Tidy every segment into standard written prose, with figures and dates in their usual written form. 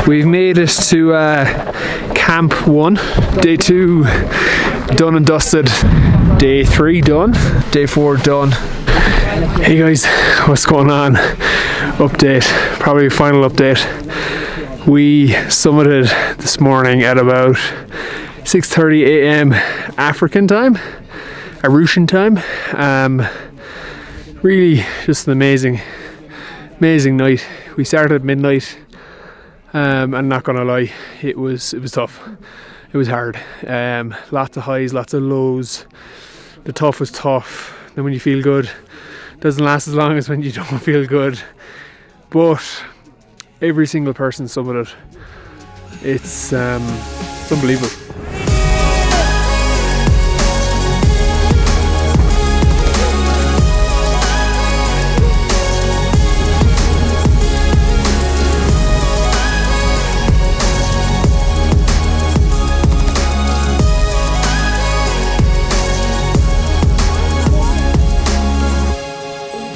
We've made it to Camp 1, Day 2 done and dusted, Day 3 done, Day 4 done. Hey guys, what's going on? Update, probably final update. We summited this morning at about 6:30 a.m. African time, Arushan time. Really just an amazing night. We started at midnight. I'm not gonna lie, it was tough. It was hard. Lots of highs, lots of lows. The tough was tough. Then when you feel good, it doesn't last as long as when you don't feel good. But every single person summited. It's unbelievable.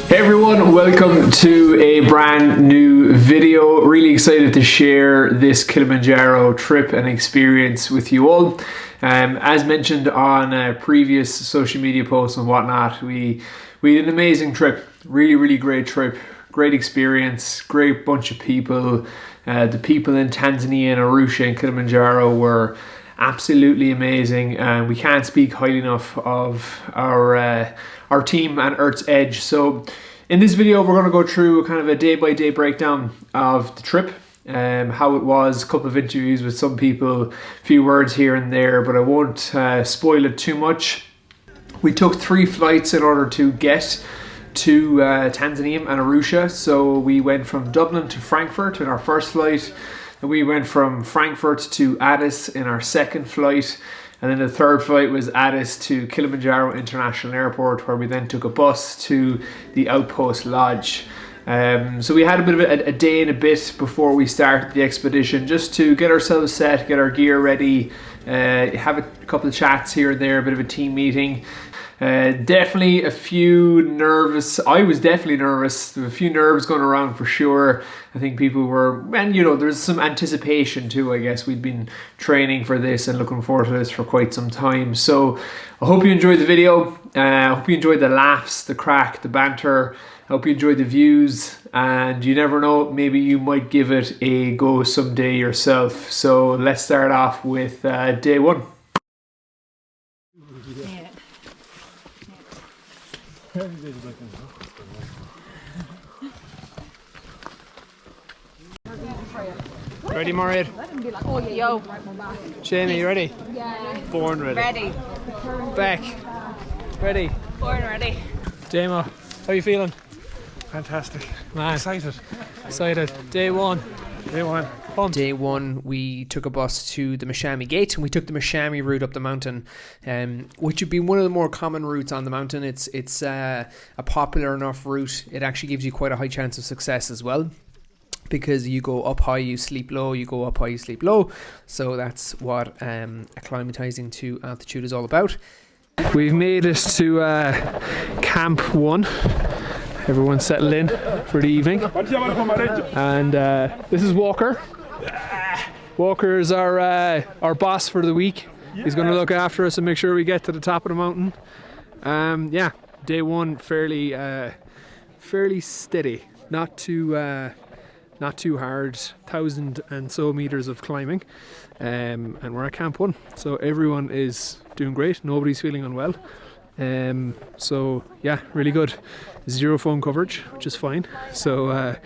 Hey everyone, welcome to a brand new video. Really excited to share this Kilimanjaro trip and experience with you all. As mentioned on previous social media posts and whatnot, we did an amazing trip. Really great trip, great experience, great bunch of people. The people in Tanzania and Arusha and Kilimanjaro were absolutely amazing, and we can't speak highly enough of our team and Earth's Edge. So in this video we're going to go through a kind of a day-by-day breakdown of the trip, how it was, a couple of interviews with some people, a few words here and there, but I won't spoil it too much. We took 3 flights in order to get to Tanzania and Arusha. So we went from Dublin to Frankfurt in our first flight, and we went from Frankfurt to Addis in our second flight. And then the third flight was Addis to Kilimanjaro International Airport, where we then took a bus to the Outpost Lodge. So we had a bit of a day and a bit before we started the expedition, just to get ourselves set, get our gear ready, have a couple of chats here and there, a bit of a team meeting. Definitely a few nervous. I was definitely nervous. There were a few nerves going around for sure. I think people were, and there's some anticipation too, I guess. We'd been training for this and looking forward to this for quite some time. So I hope you enjoyed the video. I hope you enjoyed the laughs, the crack, the banter. I hope you enjoyed the views, and you never know, maybe you might give it a go someday yourself. So let's start off with day 1. Ready, Mairead? Yo. Jamie, you ready? Yeah. Born ready. Ready. Beck, ready? Born ready. Damo, how you feeling? Fantastic. Man, excited. Day 1. Pumped. Day 1, we took a bus to the Mashami Gate, and we took the Mashami route up the mountain, which would be one of the more common routes on the mountain. It's a popular enough route. It actually gives you quite a high chance of success as well, because you go up high, you sleep low, you go up high, you sleep low. So that's what acclimatizing to altitude is all about. We've made it to Camp 1. Everyone's settled in for the evening. And this is Walker. Walker is our boss for the week. He's going to look after us and make sure we get to the top of the mountain. Yeah, day 1 fairly steady. Not too hard. 1,000 and so meters of climbing, and we're at Camp 1. So everyone is doing great. Nobody's feeling unwell. So yeah, really good. 0 phone coverage, which is fine. So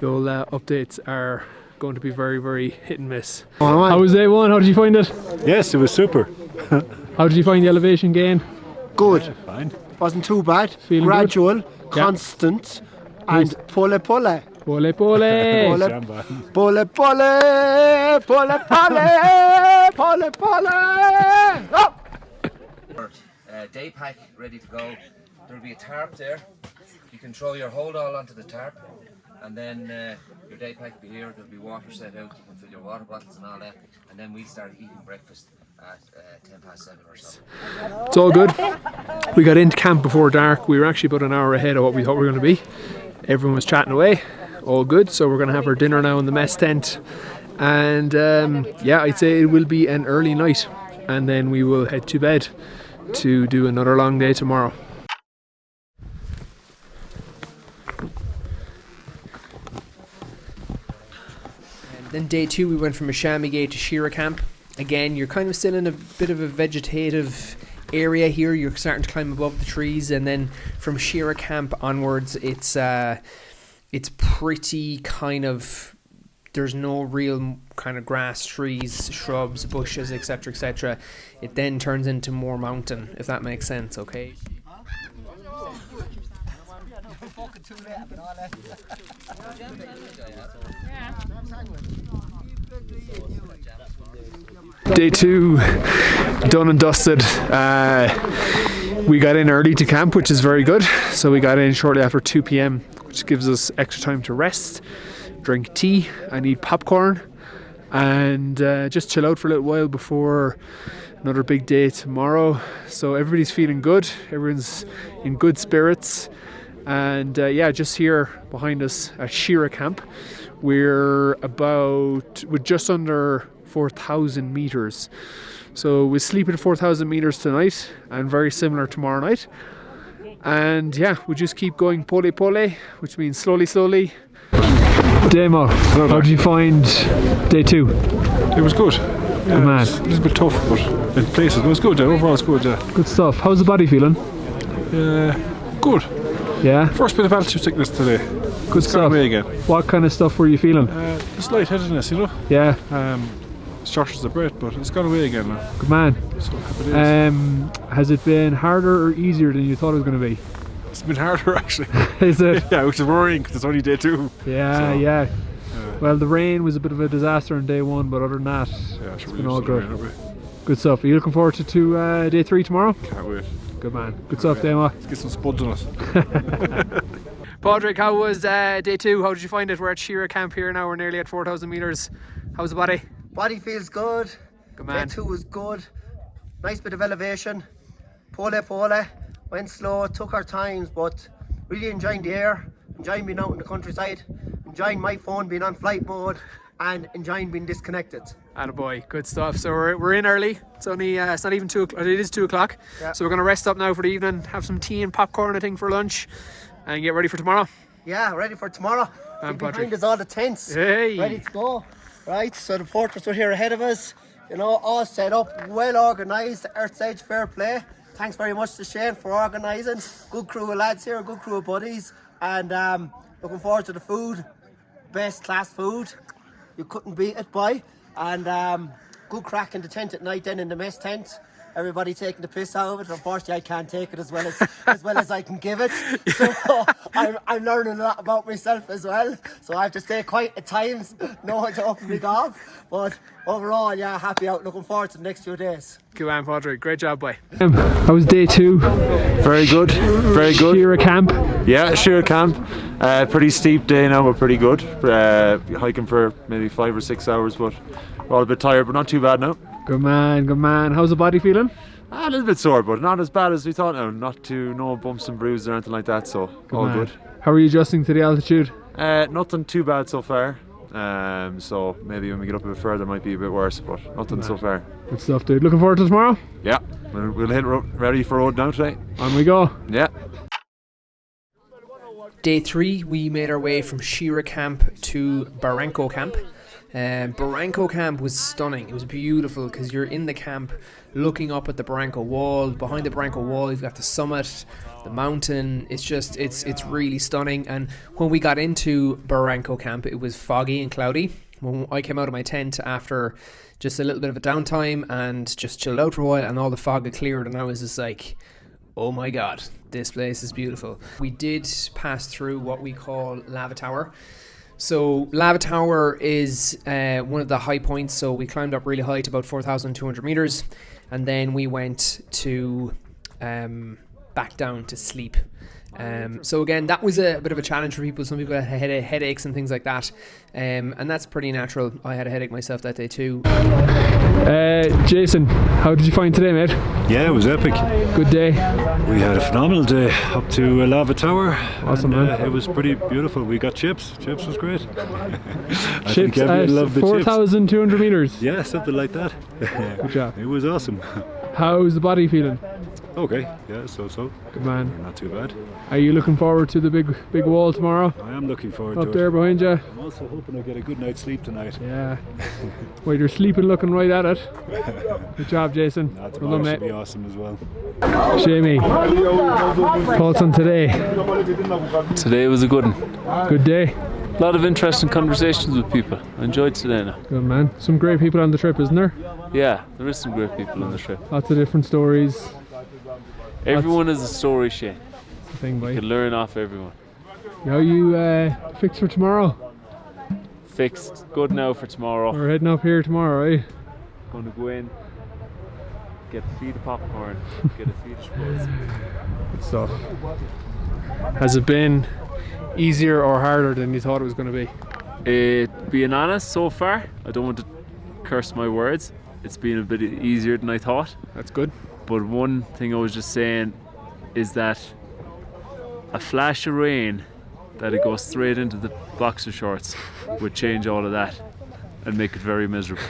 your updates are going to be very hit and miss. How was day 1? How did you find it? Yes, it was super. How did you find the elevation gain? Good. Yeah, fine. Wasn't too bad. Feeling gradual, good? constant, and pole. Pole. Pole, pole, oh! Day pack ready to go. There'll be a tarp there. You can throw your hold all onto the tarp, and then your day pack will be here. There'll be water set out. You can fill your water bottles and all that, and then we start eating breakfast at 7:10 or so. It's all good. We got into camp before dark. We were actually about an hour ahead of what we thought we were going to be. Everyone was chatting away. All good. So we're going to have our dinner now in the mess tent, And yeah, I'd say it will be an early night, and then we will head to bed to do another long day tomorrow. Then day 2 we went from Ashamigate to Shira Camp. Again, you're kind of still in a bit of a vegetative area here. You're starting to climb above the trees, and then from Shira Camp onwards it's pretty kind of, there's no real kind of grass, trees, shrubs, bushes, etc, etc. It then turns into more mountain, if that makes sense, okay? Day 2 done and dusted. We got in early to camp, which is very good. So we got in shortly after 2 p.m, which gives us extra time to rest, drink tea, and eat popcorn, and just chill out for a little while before another big day tomorrow. So everybody's feeling good, everyone's in good spirits, and yeah, just here behind us at Shira Camp, we're just under 4,000 meters. So we'll sleep at 4,000 meters tonight, and very similar tomorrow night. And yeah, we just keep going pole pole, which means slowly slowly. Demo, how did you find day 2? It was good. Good man. It was a little bit tough, but in places it was good. Overall, it's good. Good stuff. How's the body feeling? Good. Yeah. First bit of altitude sickness today. Good It's stuff. gone away again. What kind of stuff were you feeling? Just lightheadedness, you know. Yeah. Shortness of breath, but it's gone away again now. Good man. So happy days. Has it been harder or easier than you thought it was going to be? It's been harder actually. Is it? Yeah, which is worrying because it's only day 2. Yeah, So, yeah. Well, the rain was a bit of a disaster on day 1, but other than that, Yeah, it's sure been we all used to good. the rain, aren't Good stuff. Are you looking forward to day 3 tomorrow? we? Can't wait. Good man. Good stuff, Demo. Let's get some spuds on us. Padraig, how was day 2? How did you find it? We're at Shira Camp here now. We're nearly at 4,000 meters. How's the body? Body feels good. Good man. Day 2 was good. Nice bit of elevation. Pole. Went slow, took our times, but really enjoying the air, enjoying being out in the countryside, enjoying my phone being on flight mode, and enjoying being disconnected. Attaboy, good stuff. So we're in early. It's only it's not even 2 o'clock. It is 2 o'clock. Yeah. So we're gonna rest up now for the evening, have some tea and popcorn, I think, for lunch, and get ready for tomorrow. Yeah, ready for tomorrow. And Behind Patrick. us all the tents. Hey. Ready to go. Right, so the portraits are here ahead of us. You know, all set up, well organised. Earth's Edge, fair play. Thanks very much to Shane for organising. Good crew of lads here, good crew of buddies, and looking forward to the food. Best class food. You couldn't beat it, boy. And good crack in the tent at night. Then in the mess tent, everybody taking the piss out of it. Unfortunately, I can't take it as well as I can give it. So I'm learning a lot about myself as well. So I have to stay quiet at times, know when to open my gob. But overall, yeah, happy out. Looking forward to the next few days. Good man, Padraig. Great job, boy. How was day 2? Very good, very good. Shira Camp. Yeah, Shira Camp. Pretty steep day now, but pretty good. Hiking for maybe 5 or 6 hours, but we're all a bit tired, but not too bad now. Good man, good man. How's the body feeling? A little bit sore, but not as bad as we thought now. No bumps and bruises or anything like that, so all man. good. How are you adjusting to the altitude? Nothing too bad so far. So maybe when we get up a bit further it might be a bit worse, but nothing so far. Good stuff, dude. Looking forward to tomorrow? Yeah, we'll hit ready for road now today. On we go. Yeah. Day 3, we made our way from Shira Camp to Barranco Camp. Barranco Camp was stunning. It was beautiful because you're in the camp looking up at the Barranco wall. Behind the Barranco wall you've got the summit, the mountain. It's really stunning. And when we got into Barranco Camp, it was foggy and cloudy. When I came out of my tent after just a little bit of a downtime and just chilled out for a while, and all the fog had cleared, and I was just like, oh my god, this place is beautiful. We did pass through what we call Lava Tower. So Lava Tower is one of the high points, so we climbed up really high to about 4,200 meters, and then we went to back down to sleep. So again, that was a bit of a challenge for people. Some people had headaches and things like that, and that's pretty natural. I had a headache myself that day too. Jason, how did you find today, mate? Yeah, it was epic. Good day. We had a phenomenal day up to Lava Tower. Awesome, and, man. It was pretty beautiful. We got chips. Chips was great. I Chips think everyone at loved the chips. 4,200 meters. Yeah, something like that. Good job. It was awesome. How's the body feeling? Okay, yeah, so. Good man. Not too bad. Are you looking forward to the big wall tomorrow? I am looking forward Up to there it. behind you. I'm also hoping I get a good night's sleep tonight. Yeah. Well, you're sleeping looking right at it. Good job, Jason. Nah, Well tomorrow done, should mate. be awesome as well. Jamie, thoughts on today? Today was a good one. Good day. A lot of interesting conversations with people. I enjoyed today now. Good man. Some great people on the trip, isn't there? Yeah, there is some great people on the trip. Lots of different stories. Everyone is a story, Shane. That's the thing, You boy. can learn off everyone. How you fixed for tomorrow? Fixed. Good now for tomorrow. We're heading up here tomorrow, right? Going to go in, get a feed of popcorn, get a feed of sprouts. Good stuff. Has it been easier or harder than you thought it was going to be? Being honest, so far, I don't want to curse my words. It's been a bit easier than I thought. That's good. But one thing I was just saying is that a flash of rain that it goes straight into the boxer shorts would change all of that and make it very miserable.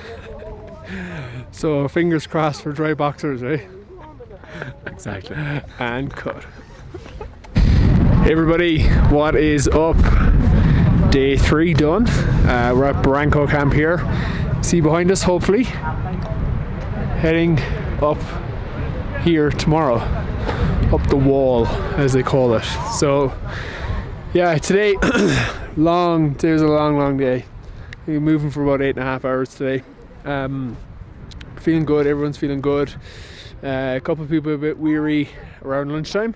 So fingers crossed for dry boxers, eh? Exactly. And cut. Hey everybody, what is up? Day 3 done. We're at Barranco camp here. See behind us, hopefully. Heading up here tomorrow. Up the wall, as they call it. So, yeah, today, it was a long day. We're moving for about 8.5 hours today. Feeling good, everyone's feeling good. A couple of people a bit weary around lunchtime.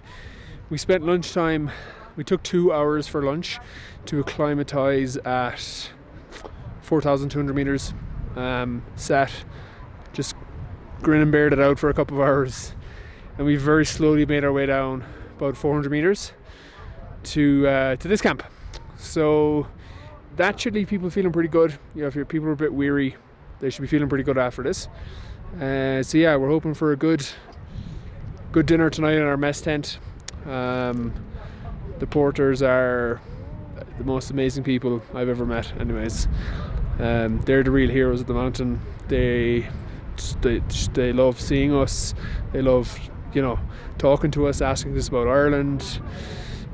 We spent lunchtime, we took 2 hours for lunch to acclimatise at 4,200 meters. Sat, just grin and bared it out for a couple of hours. And we very slowly made our way down about 400 meters to this camp. So that should leave people feeling pretty good. You know, if your people are a bit weary, they should be feeling pretty good after this. So yeah, we're hoping for a good dinner tonight in our mess tent. The porters are the most amazing people I've ever met. Anyways, they're the real heroes of the mountain. They love seeing us. They love, talking to us, asking us about Ireland,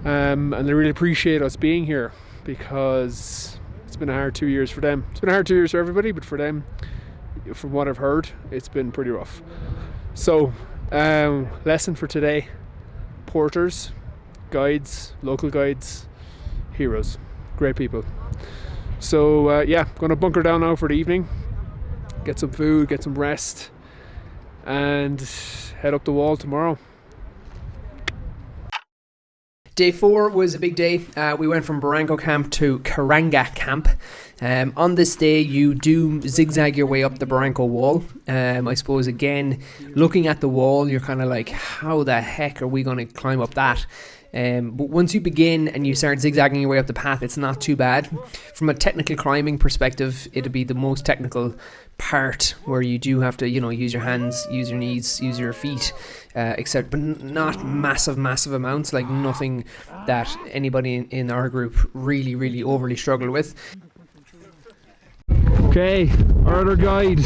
and they really appreciate us being here because it's been a hard 2 years for them. It's been a hard 2 years for everybody, but for them, from what I've heard, it's been pretty rough. So, lesson for today: porters, guides, local guides, heroes, great people. So yeah, going to bunker down now for the evening, get some food, get some rest, and head up the wall tomorrow. Day 4 was a big day. We went from Barranco camp to Karanga camp. On this day, you do zigzag your way up the Barranco wall. I suppose, again, looking at the wall, you're kind of like, how the heck are we going to climb up that? But once you begin and you start zigzagging your way up the path, it's not too bad. From a technical climbing perspective, it'll be the most technical part where you do have to, use your hands, use your knees, use your feet, etc. But not massive amounts, like nothing that anybody in our group really overly struggle with. Okay, our other guide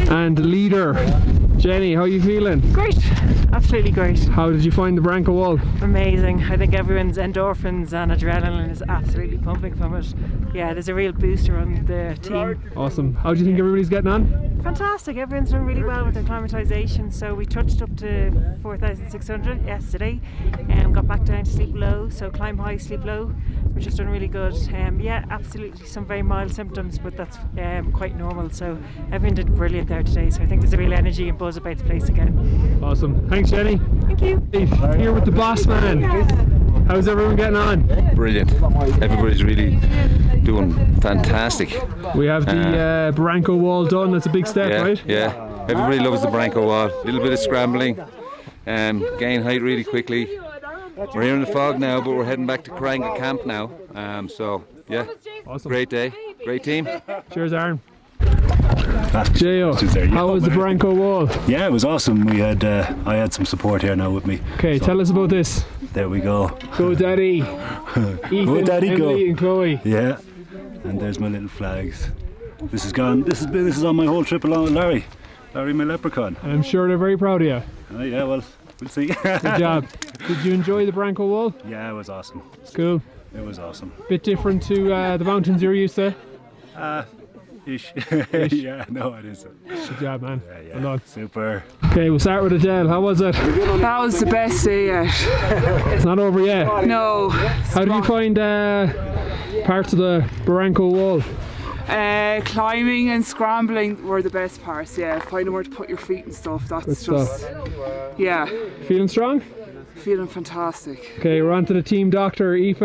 and leader, Jenny, how are you feeling? Great, absolutely great. How did you find the Barranco wall? Amazing. I think everyone's endorphins and adrenaline is absolutely pumping from it. Yeah, there's a real booster on the team. Awesome. How do you think everybody's getting on? Fantastic. Everyone's done really well with their acclimatisation. So we touched up to 4,600 yesterday and got back down to sleep low. So climb high, sleep low. We're just done really good. Yeah, absolutely some very mild symptoms, but that's quite normal. So everyone did brilliant there today. So I think there's a real energy and buzz about the place again. Awesome. Thanks, Jenny. Thank you. Here with the boss man. How's everyone getting on? Brilliant. Everybody's really doing fantastic. We have the Barranco wall done. That's a big step, Yeah, right? yeah. Everybody loves the Barranco wall. A little bit of scrambling, gain height really quickly. We're here in the fog now, but we're heading back to Karanga camp now. So yeah, Awesome. great day, great team. Cheers, Aaron. J.O., how was the Barranco wall? Yeah, it was awesome. We had I had some support here now with me. Okay, So, tell us about this. there we go. Go Daddy. Ethan, Go Daddy, Emily go. and Chloe. Yeah, and there's my little flags. This is gone. This is on my whole trip along with Larry, my leprechaun. I'm sure they're very proud of you. Oh yeah, well, we'll see. Good job. Did you enjoy the Barranco wall? Yeah, it was awesome. It's cool. It was awesome. Bit different to the mountains you're used to. Ish. Yeah, no, it isn't. Good job, man. Yeah, Well done. super. Okay, we'll start with Adele. How was it? That was the best day yet. It's not over yet. No. How did you find parts of the Barranco wall? Climbing and scrambling were the best parts, yeah. Finding where to put your feet and stuff, that's Good just, stuff. yeah, Feeling strong? feeling fantastic. Okay, we're on to the team doctor, Aoife.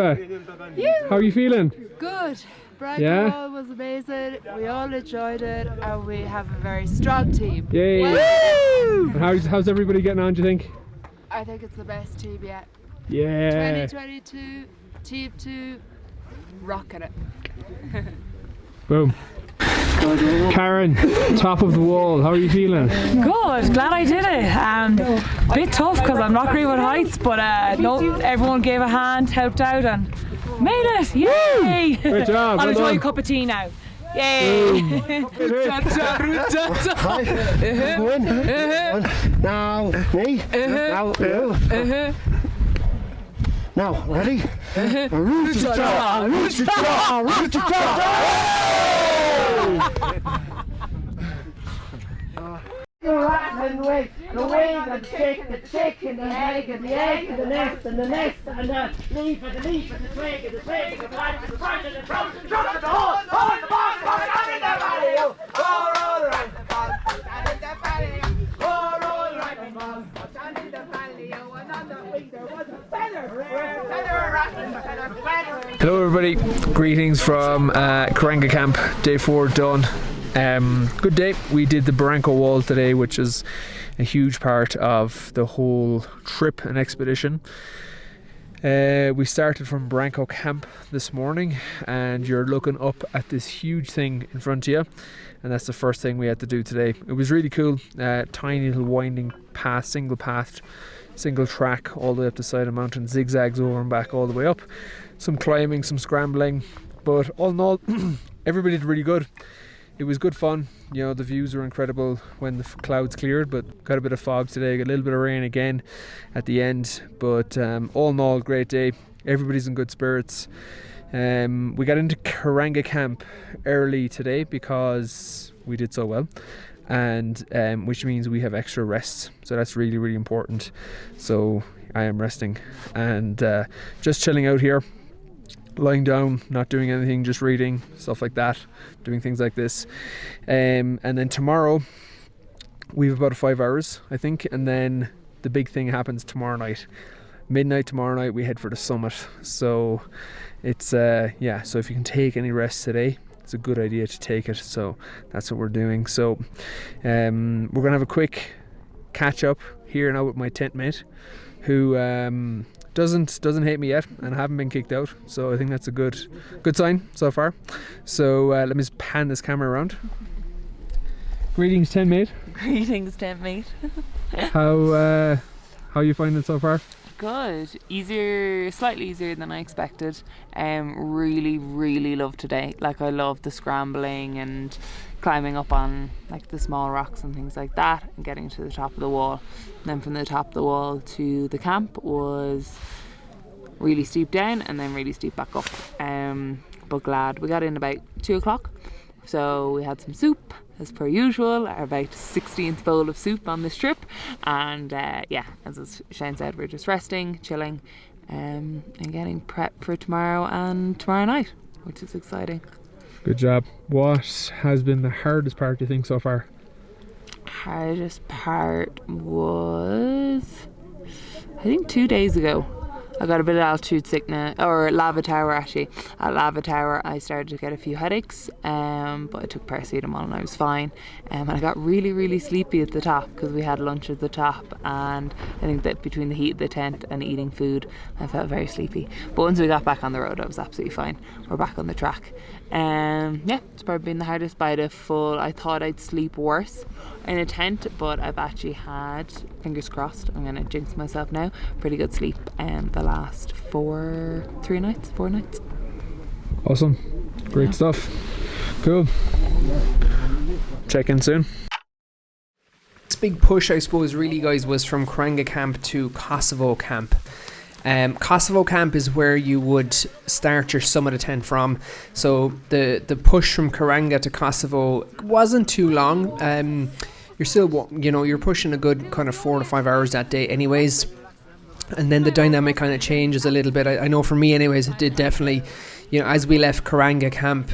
How are you feeling? Good. Barranco Yeah? wall was amazing. We all enjoyed it, and we have a very strong team. Yay! Woo! And how's everybody getting on, do you think? I think it's the best team yet. Yeah. 2022, Team 2, rocking it. Boom. Karen, top of the wall, how are you feeling? Good, glad I did it. Bit tough because I'm not great with heights, but no, everyone gave a hand, helped out, and made it. Yay! Good job. I'll well enjoy a done. cup of tea now. Yay! Now, me. Now, you. Now, ready? The rattling wig, the wing, the chick, and the egg, and the egg, and the nest, and the nest, and the leaf, and the leaf, and the twig, and the twig, and the plant, and the branch, and the trunk, and the trunk, and the hole in the box, and in the valley, all around the ball, and in the valley, all around the ball, and in the valley, and on the wing there was a feather rattling, feather. Hello everybody, greetings from Karanga camp, day 4 done. Good day. We did the Barranco wall today, which is a huge part of the whole trip and expedition. We started from Barranco camp this morning, and you're looking up at this huge thing in front of you, and that's the first thing we had to do today. It was really cool, tiny little winding path, single track all the way up the side of the mountain, zigzags over and back all the way up, some climbing, some scrambling, but all in all everybody did really good. It was good fun. You know, the views were incredible when the clouds cleared, but got a bit of fog today, got a little bit of rain again at the end, but all in all, great day. Everybody's in good spirits. We got into Karanga camp early today because we did so well, and which means we have extra rests, so that's really, really important. So I am resting and just chilling out here, lying down, not doing anything, just reading, stuff like that, doing things like this. And then tomorrow we have about 5 hours, I think, and then the big thing happens tomorrow night. Midnight tomorrow night we head for the summit. So it's so if you can take any rest today, it's a good idea to take it. So that's what we're doing. So we're gonna have a quick catch up here now with my tent mate, who doesn't hate me yet and haven't been kicked out, so I think that's a good sign so far. So let me just pan this camera around. Greetings, tent mate. Greetings, tent mate. How you finding it so far? Good, slightly easier than I expected. Really loved today. Like, I loved the scrambling and climbing up on like the small rocks and things like that, and getting to the top of the wall. And then from the top of the wall to the camp was really steep down and then really steep back up. But glad we got in about 2 o'clock. So we had some soup as per usual, about 16th bowl of soup on this trip, and as Shane said, we're just resting, chilling, and getting prepped for tomorrow and tomorrow night, which is exciting. Good job. What has been the hardest part, do you think, so far? Hardest part was, I think 2 days ago. I got a bit of altitude sickness, or Lava Tower actually. At Lava Tower I started to get a few headaches, but I took paracetamol and I was fine. And I got really, really sleepy at the top because we had lunch at the top, and I think that between the heat of the tent and eating food, I felt very sleepy. But once we got back on the road, I was absolutely fine. We're back on the track. Yeah, it's probably been the hardest. By the full, I thought I'd sleep worse in a tent, but I've actually had, fingers crossed, I'm gonna jinx myself now, pretty good sleep the last 4 nights. Awesome. Great stuff. Cool. Check in soon. This big push, I suppose, really, guys, was from Karanga camp to Kosovo camp. Kosovo camp is where you would start your summit tent from. So the push from Karanga to Kosovo wasn't too long. You're still, you're pushing a good kind of 4 to 5 hours that day anyways. And then the dynamic kind of changes a little bit. I know for me anyways, it did definitely. As we left Karanga camp,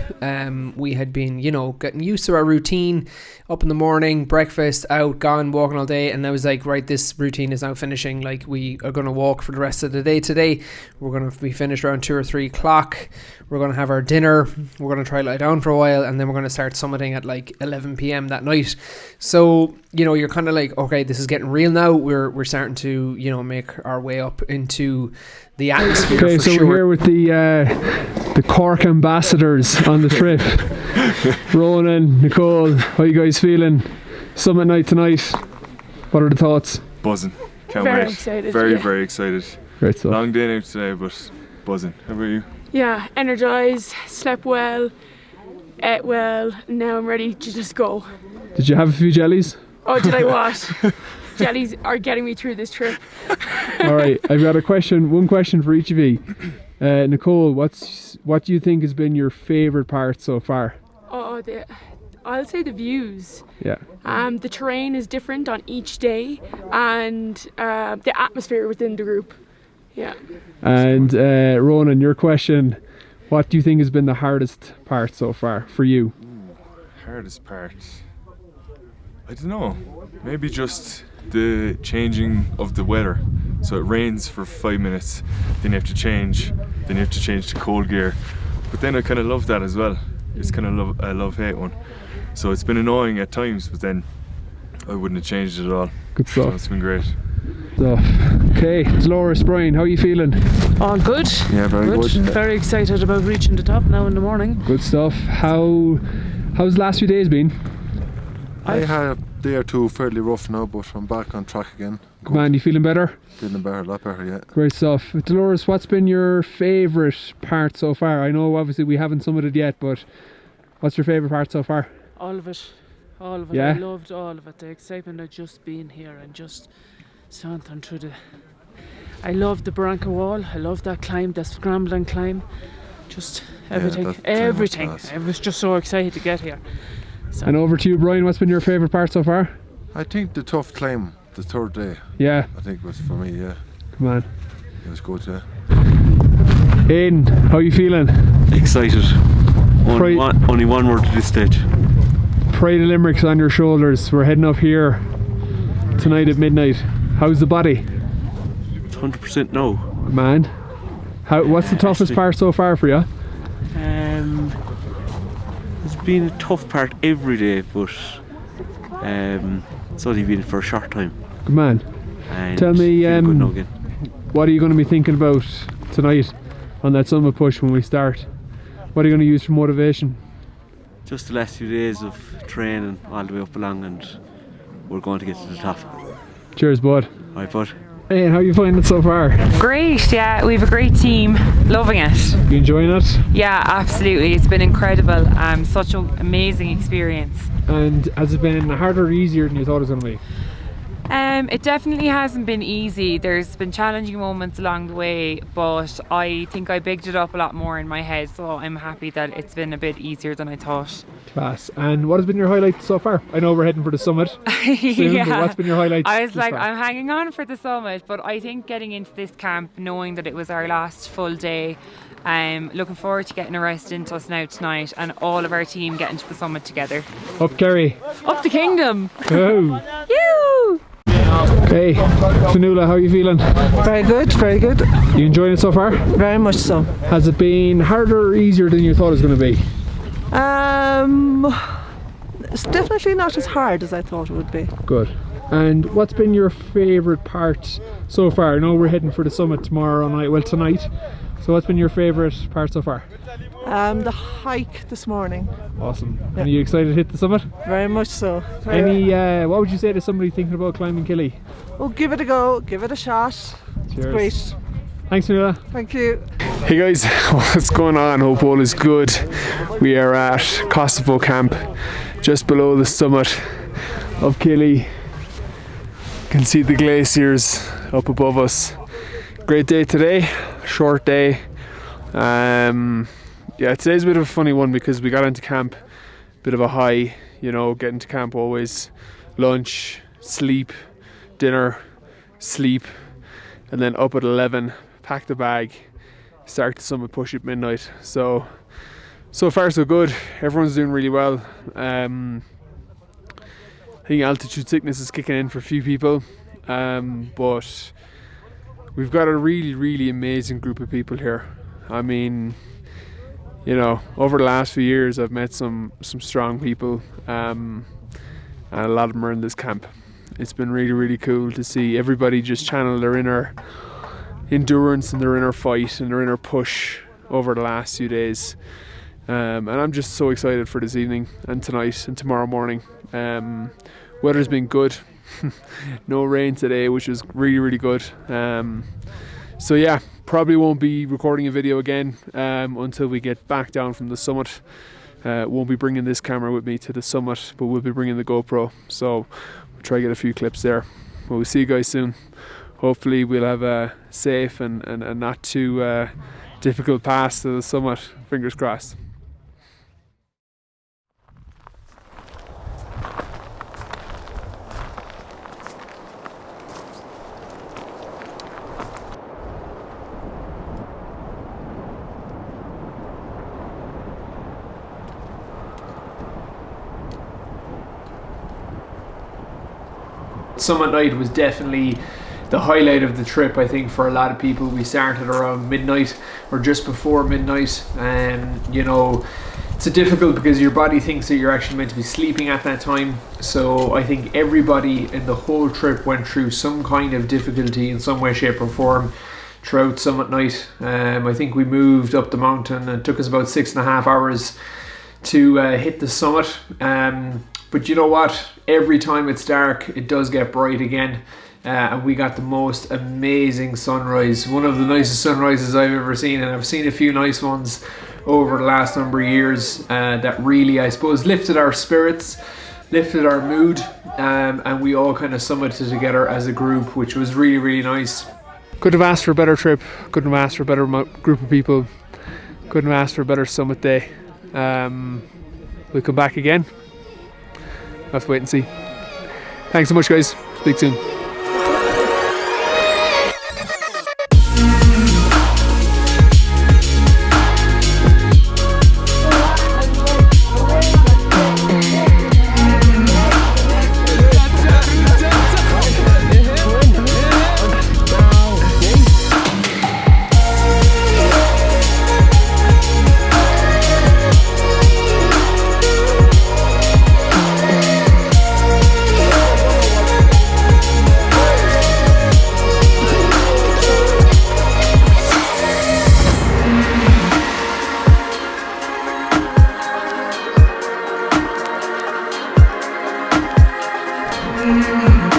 we had been, getting used to our routine. Up in the morning, breakfast, out, gone, walking all day. And I was like, right, this routine is now finishing. Like, we are going to walk for the rest of the day today. We're going to be finished around 2 or 3 o'clock. We're going to have our dinner. We're going to try to lie down for a while. And then we're going to start summiting at like 11 p.m. that night. So, you're kind of like, okay, this is getting real now. We're starting to, make our way up into the atmosphere. Okay, so sure. We're here with the Cork ambassadors on the trip. Ronan, Nicole, how you guys feeling? Summit night tonight. What are the thoughts? Buzzing. Can't very wait. Excited, very excited. Great stuff. Long day out today, but buzzing. How about you? Yeah, energized, slept well, ate well, and now I'm ready to just go. Did you have a few jellies? Oh, did I what? Jellies are getting me through this trip. All right, I've got one question for each of you. Nicole, what do you think has been your favourite part so far? Oh, I'll say the views. Yeah. The terrain is different on each day, and the atmosphere within the group. Yeah. And Ronan, your question, what do you think has been the hardest part so far for you? Hardest part? I don't know. Maybe just the changing of the weather. So it rains for 5 minutes, then you have to change to cold gear. But then I kind of love that as well. It's kind of a love-hate one. So it's been annoying at times, but then I wouldn't have changed it at all. Good stuff. So it's been great. So, okay, Dolores, Brian, how are you feeling? Oh, good. Yeah, very good. Very excited about reaching the top now in the morning. Good stuff. How's the last few days been? I had a day or two fairly rough now, but I'm back on track again. Come on, you feeling better? Feeling better, a lot better, yeah. Great stuff. Dolores, what's been your favourite part so far? I know obviously we haven't summited yet, but what's your favourite part so far? All of it. Yeah? I loved all of it. The excitement of just being here and just sauntering through I loved the Barranco wall. I loved that climb, the scrambling climb. Just everything. Yeah, everything. I was just so excited to get here. So. And over to you, Brian, what's been your favourite part so far? I think the tough climb, the third day. Yeah. I think was for me, yeah. Come on. It was good, yeah. Aidan, how are you feeling? Excited. Only one word to this stage. Pride of Limerick's on your shoulders. We're heading up here tonight at midnight. How's the body? 100% no. Man. What's the toughest part so far for you? It's been a tough part every day, but it's only been for a short time. Good man. And tell me, good what are you going to be thinking about tonight on that summit push when we start? What are you going to use for motivation? Just the last few days of training all the way up along, and we're going to get to the top. Cheers, bud. Alright, bud. Hey, how are you finding it so far? Great, yeah, we have a great team. Loving it. You enjoying it? Yeah, absolutely. It's been incredible. Such an amazing experience. And has it been harder or easier than you thought it was going to be? It definitely hasn't been easy. There's been challenging moments along the way, but I think I bigged it up a lot more in my head, so I'm happy that it's been a bit easier than I thought. Class. And what has been your highlight so far? I know we're heading for the summit soon, yeah. But what's been your highlight? I was like, I'm hanging on for the summit, but I think getting into this camp, knowing that it was our last full day, looking forward to getting a rest into us now tonight, and all of our team getting to the summit together. Up Kerry. Up the kingdom. Oh. You. Hey, Fanula, how are you feeling? Very good, very good. You enjoying it so far? Very much so. Has it been harder or easier than you thought it was going to be? It's definitely not as hard as I thought it would be. Good. And what's been your favourite part so far? I know we're heading for the summit tomorrow night, well tonight. So what's been your favourite part so far? The hike this morning. Awesome. Yeah. And are you excited to hit the summit? Very much so. What would you say to somebody thinking about climbing Kili? Oh, give it a go, give it a shot. Cheers. It's great. Thanks, Fanula. Thank you. Hey guys, what's going on? Hope all is good. We are at Kosovo camp, just below the summit of Kili. You can see the glaciers up above us. Great day today, short day. Yeah, today's a bit of a funny one because we got into camp, bit of a high, you know, getting to camp always. Lunch, sleep, dinner, sleep, and then up at 11, pack the bag, start the summit push at midnight. So far so good. Everyone's doing really well. I think altitude sickness is kicking in for a few people, but we've got a really amazing group of people here. I mean, you know, over the last few years I've met some strong people, and a lot of them are in this camp. It's been really cool to see everybody just channel their inner endurance and their inner fight and their inner push over the last few days. And I'm just so excited for this evening and tonight and tomorrow morning. Weather's been good. No rain today, which is really good. So yeah, probably won't be recording a video again until we get back down from the summit. Won't be bringing this camera with me to the summit, but we'll be bringing the GoPro. So we'll try to get a few clips there. But we'll see you guys soon. Hopefully we'll have a safe and not too difficult pass to the summit. Fingers crossed. Summit night was definitely the highlight of the trip, I think, for a lot of people. We started around midnight or just before midnight, and you know, it's difficult because your body thinks that you're actually meant to be sleeping at that time. So I think everybody in the whole trip went through some kind of difficulty in some way, shape or form throughout summit night. I think we moved up the mountain and it took us about 6.5 hours to hit the summit. But you know what? Every time it's dark, it does get bright again. And we got the most amazing sunrise. One of the nicest sunrises I've ever seen. And I've seen a few nice ones over the last number of years that really, I suppose, lifted our spirits, lifted our mood. And we all kind of summited together as a group, which was really nice. Couldn't have asked for a better trip. Couldn't have asked for a better group of people. Couldn't have asked for a better summit day. We'll come back again. We'll have to wait and see. Thanks so much, guys. Speak soon. Mm-hmm.